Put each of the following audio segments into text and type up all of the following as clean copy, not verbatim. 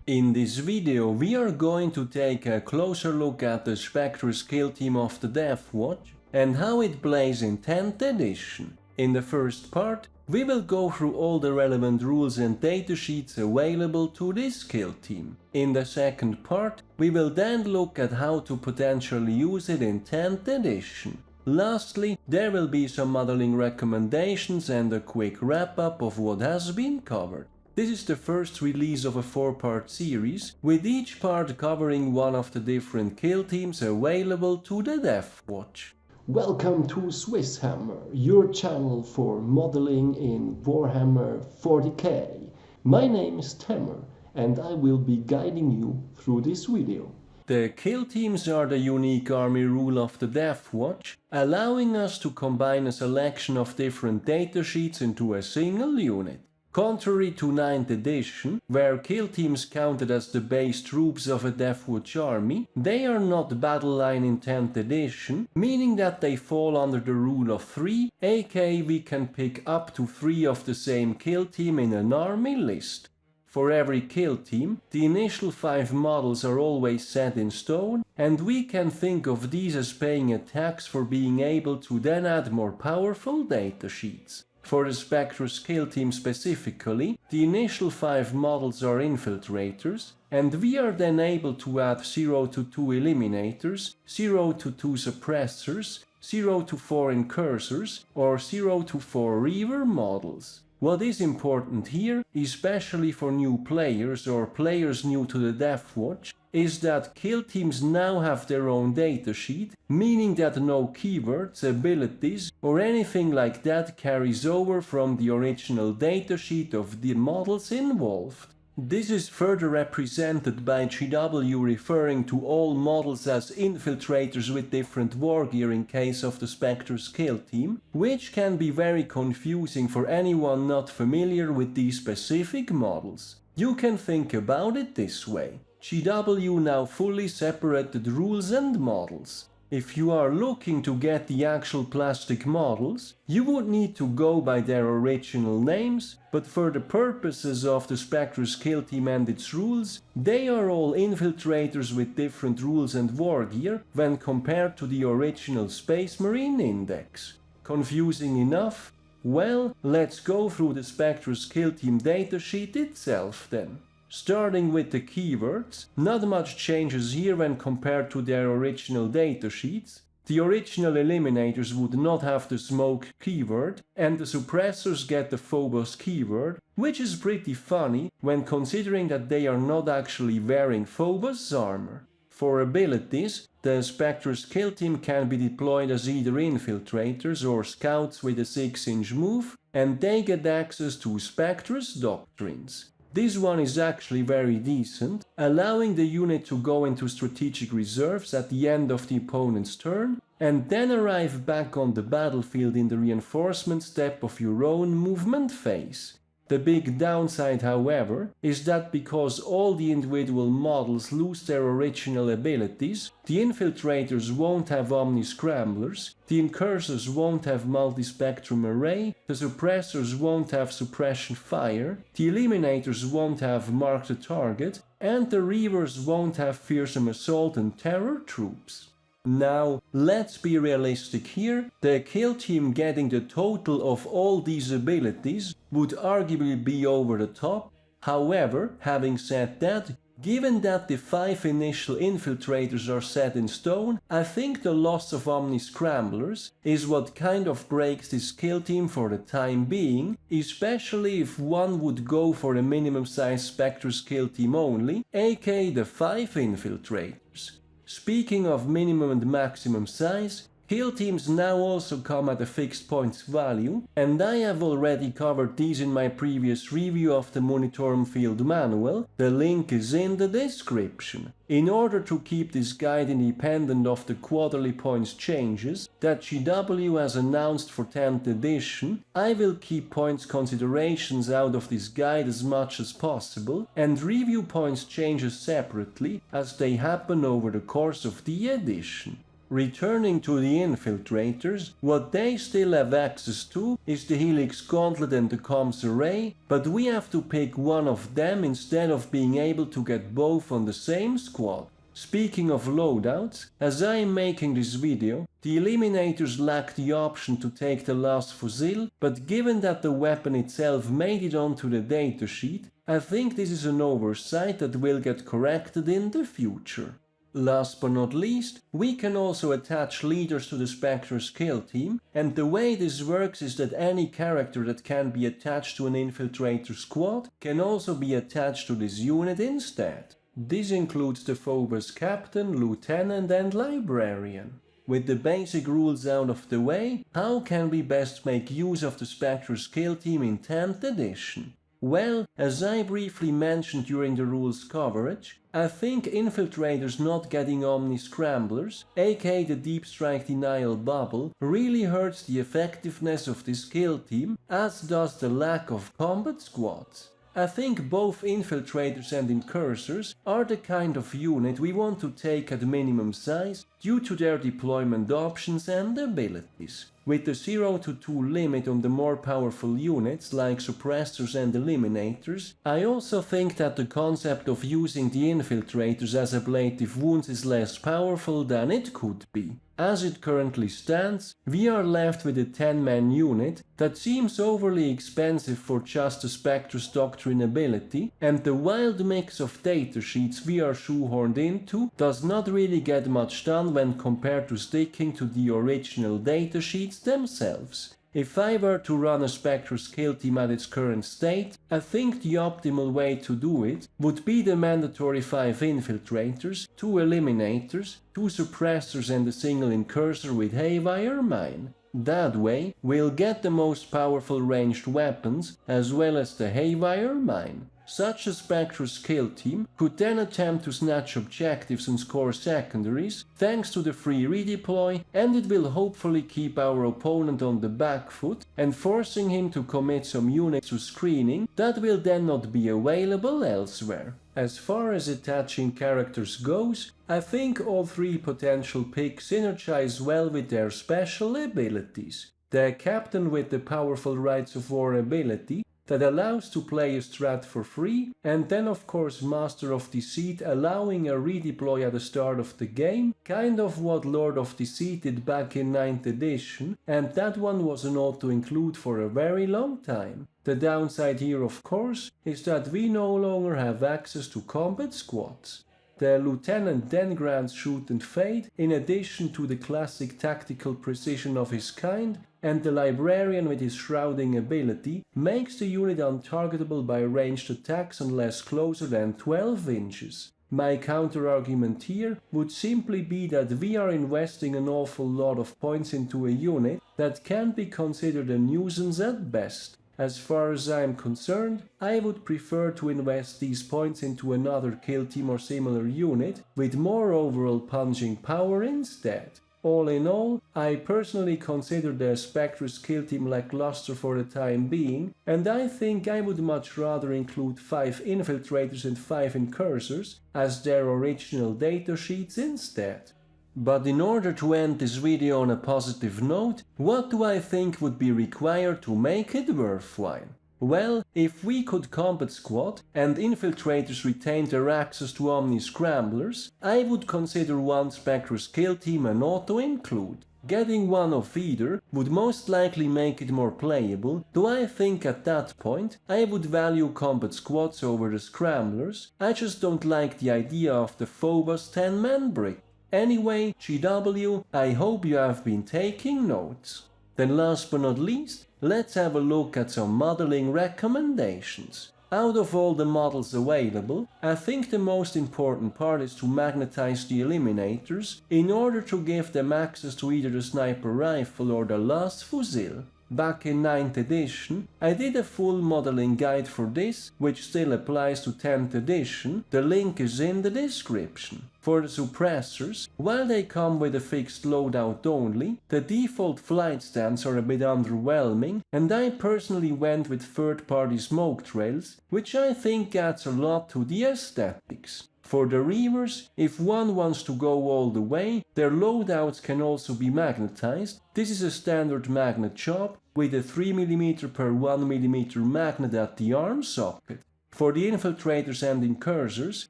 In this video we are going to take a closer look at the Spectrus Kill Team of the Deathwatch and how it plays in 10th edition. In the first part, we will go through all the relevant rules and datasheets available to this kill team. In the second part, we will then look at how to potentially use it in 10th edition. Lastly, there will be some modeling recommendations and a quick wrap up of what has been covered. This is the first release of a 4-part series, with each part covering one of the different kill teams available to the Deathwatch. Welcome to SwissHammer, your channel for modeling in Warhammer 40k. My name is Tammer and I will be guiding you through this video. The kill teams are the unique army rule of the Deathwatch, allowing us to combine a selection of different datasheets into a single unit. Contrary to 9th edition, where kill teams counted as the base troops of a Deathwatch army, they are not battle line in 10th edition, meaning that they fall under the rule of 3, aka we can pick up to 3 of the same kill team in an army list. For every kill team, the initial 5 models are always set in stone, and we can think of these as paying a tax for being able to then add more powerful datasheets. For the Spectrus Kill Team specifically, the initial 5 models are Infiltrators, and we are then able to add 0 to 2 Eliminators, 0 to 2 Suppressors, 0 to 4 Incursors, or 0 to 4 Reaver models. What is important here, especially for new players or players new to the Deathwatch, is that kill teams now have their own datasheet, meaning that no keywords, abilities, or anything like that carries over from the original datasheet of the models involved. This is further represented by GW referring to all models as infiltrators with different war gear in case of the Spectrus Kill Team, which can be very confusing for anyone not familiar with these specific models. You can think about it this way. GW now fully separated rules and models. If you are looking to get the actual plastic models, you would need to go by their original names, but for the purposes of the Spectrus Kill Team and its rules, they are all infiltrators with different rules and war gear when compared to the original Space Marine Index. Confusing enough? Well, let's go through the Spectrus Kill Team datasheet itself then. Starting with the keywords, not much changes here when compared to their original datasheets. The original Eliminators would not have the smoke keyword, and the Suppressors get the Phobos keyword, which is pretty funny when considering that they are not actually wearing Phobos armor. For abilities, the Spectrus Kill Team can be deployed as either Infiltrators or Scouts with a 6-inch move, and they get access to Spectrus Doctrines. This one is actually very decent, allowing the unit to go into strategic reserves at the end of the opponent's turn, and then arrive back on the battlefield in the reinforcement step of your own movement phase. The big downside, however, is that because all the individual models lose their original abilities, the Infiltrators won't have Omni-Scramblers, the Incursors won't have Multi-Spectrum Array, the Suppressors won't have Suppression Fire, the Eliminators won't have Mark the Target, and the Reivers won't have Fearsome Assault and Terror troops. Now, let's be realistic here, the kill team getting the total of all these abilities would arguably be over the top. However, having said that, given that the 5 initial Infiltrators are set in stone, I think the loss of Omni-Scramblers is what kind of breaks this kill team for the time being, especially if one would go for a minimum size Spectrus Kill Team only, aka the 5 Infiltrators. Speaking of minimum and maximum size, kill teams now also come at a fixed points value, and I have already covered these in my previous review of the Monitorum Field Manual, the link is in the description. In order to keep this guide independent of the quarterly points changes that GW has announced for 10th edition, I will keep points considerations out of this guide as much as possible and review points changes separately as they happen over the course of the edition. Returning to the Infiltrators, what they still have access to is the Helix Gauntlet and the Comms Array, but we have to pick one of them instead of being able to get both on the same squad. Speaking of loadouts, as I am making this video, the Eliminators lack the option to take the last Fusil, but given that the weapon itself made it onto the datasheet, I think this is an oversight that will get corrected in the future. Last but not least, we can also attach leaders to the Spectrus Kill Team, and the way this works is that any character that can be attached to an Infiltrator squad can also be attached to this unit instead. This includes the Phobos Captain, Lieutenant and Librarian. With the basic rules out of the way, how can we best make use of the Spectrus Kill Team in 10th edition? Well, as I briefly mentioned during the rules coverage, I think Infiltrators not getting Omni Scramblers, aka the Deep Strike Denial Bubble, really hurts the effectiveness of this kill team, as does the lack of combat squads. I think both Infiltrators and Incursors are the kind of unit we want to take at minimum size due to their deployment options and abilities. With the 0 to 2 limit on the more powerful units like Suppressors and Eliminators, I also think that the concept of using the Infiltrators as ablative wounds is less powerful than it could be. As it currently stands, we are left with a 10-man unit that seems overly expensive for just the Spectrus Doctrine ability, and the wild mix of datasheets we are shoehorned into does not really get much done when compared to sticking to the original datasheets themselves. If I were to run a Spectrus Kill Team at its current state, I think the optimal way to do it would be the mandatory 5 Infiltrators, 2 Eliminators, 2 Suppressors and a single Incursor with Haywire Mine. That way, we'll get the most powerful ranged weapons as well as the Haywire Mine. Such a Spectrus Kill Team could then attempt to snatch objectives and score secondaries thanks to the free redeploy, and it will hopefully keep our opponent on the back foot and forcing him to commit some units to screening that will then not be available elsewhere. As far as attaching characters goes, I think all 3 potential picks synergize well with their special abilities. The Captain with the powerful Rights of War ability that allows to play a strat for free, and then of course Master of Deceit allowing a redeploy at the start of the game, kind of what Lord of Deceit did back in 9th edition, and that one was an auto-include for a very long time. The downside here of course is that we no longer have access to combat squads. The Lieutenant then grants Shoot and Fade, in addition to the classic tactical precision of his kind, and the Librarian with his Shrouding ability makes the unit untargetable by ranged attacks unless closer than 12 inches. My counter-argument here would simply be that we are investing an awful lot of points into a unit that can be considered a nuisance at best. As far as I am concerned, I would prefer to invest these points into another kill team or similar unit with more overall punching power instead. All in all, I personally consider the Spectrus Kill Team lackluster for the time being, and I think I would much rather include 5 Infiltrators and 5 Incursors as their original datasheets instead. But in order to end this video on a positive note, what do I think would be required to make it worthwhile? Well, if we could combat squad and Infiltrators retained their access to Omni Scramblers, I would consider one Spectrus Kill Team an auto-include. Getting one of either would most likely make it more playable, though I think at that point I would value combat squads over the Scramblers. I just don't like the idea of the Phobos 10-man brick. Anyway, GW, I hope you have been taking notes. Then last but not least, let's have a look at some modeling recommendations. Out of all the models available, I think the most important part is to magnetize the Eliminators in order to give them access to either the sniper rifle or the last Fusil. Back in 9th edition, I did a full modeling guide for this, which still applies to 10th edition, the link is in the description. For the Suppressors, while they come with a fixed loadout only, the default flight stands are a bit underwhelming, and I personally went with third-party smoke trails, which I think adds a lot to the aesthetics. For the Reivers, if one wants to go all the way, their loadouts can also be magnetized. This is a standard magnet job with a 3mm per 1mm magnet at the arm socket. For the Infiltrators and Incursors,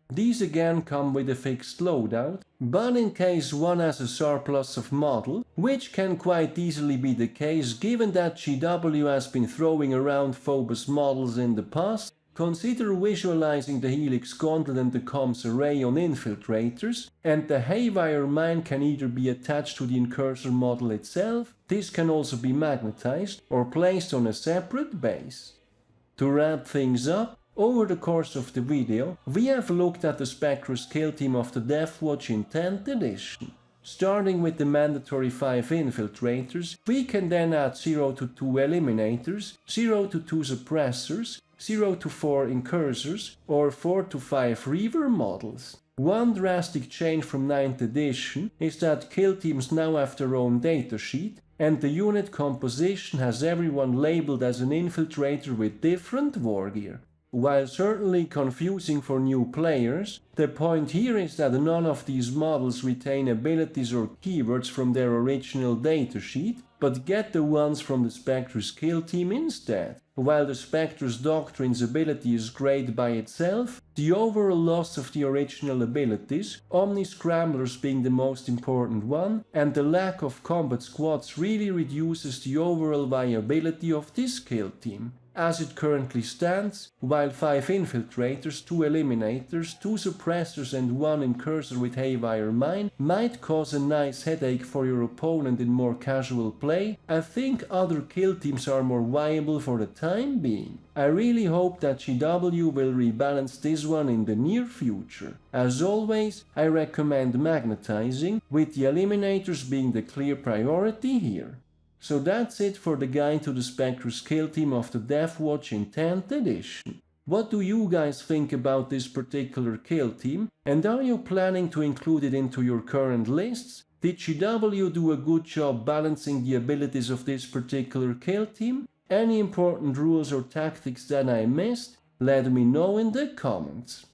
these again come with a fixed loadout, but in case one has a surplus of model, which can quite easily be the case given that GW has been throwing around Phobos models in the past, consider visualizing the Helix Gauntlet and the Comms array on Infiltrators, and the Haywire Mine can either be attached to the Incursor model itself, this can also be magnetized, or placed on a separate base. To wrap things up, over the course of the video, we have looked at the Spectrus Kill Team of the Deathwatch in 10th edition. Starting with the mandatory 5 Infiltrators, we can then add 0 to 2 Eliminators, 0 to 2 Suppressors, 0 to 4 Incursors, or 4 to 5 Reaver models. One drastic change from 9th edition is that Kill Teams now have their own datasheet, and the unit composition has everyone labeled as an Infiltrator with different war gear. While certainly confusing for new players, the point here is that none of these models retain abilities or keywords from their original datasheet, but get the ones from the Spectrus Kill Team instead. While the Spectrus Doctrine's ability is great by itself, the overall loss of the original abilities, Omni-Scramblers being the most important one, and the lack of combat squads really reduces the overall viability of this kill team. As it currently stands, while 5 Infiltrators, 2 Eliminators, 2 Suppressors and 1 Incursor with Haywire Mine might cause a nice headache for your opponent in more casual play, I think other kill teams are more viable for the time being. I really hope that GW will rebalance this one in the near future. As always, I recommend magnetizing, with the Eliminators being the clear priority here. So that's it for the guide to the Spectrus Kill Team of the Deathwatch in 10th edition. What do you guys think about this particular kill team, and are you planning to include it into your current lists? Did GW do a good job balancing the abilities of this particular kill team? Any important rules or tactics that I missed? Let me know in the comments.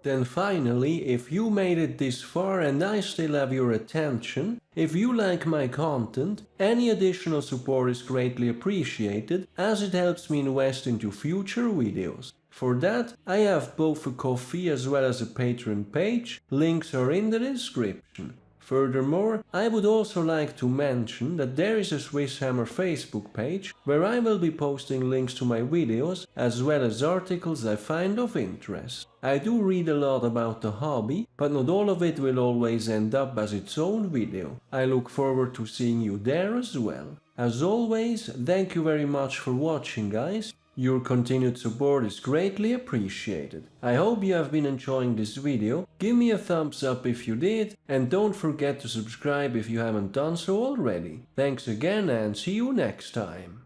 Then finally, if you made it this far and I still have your attention, if you like my content, any additional support is greatly appreciated as it helps me invest into future videos. For that, I have both a Ko-fi as well as a Patreon page, links are in the description. Furthermore, I would also like to mention that there is a SwissHammer Facebook page where I will be posting links to my videos as well as articles I find of interest. I do read a lot about the hobby, but not all of it will always end up as its own video. I look forward to seeing you there as well. As always, thank you very much for watching, guys. Your continued support is greatly appreciated. I hope you have been enjoying this video, give me a thumbs up if you did, and don't forget to subscribe if you haven't done so already. Thanks again and see you next time.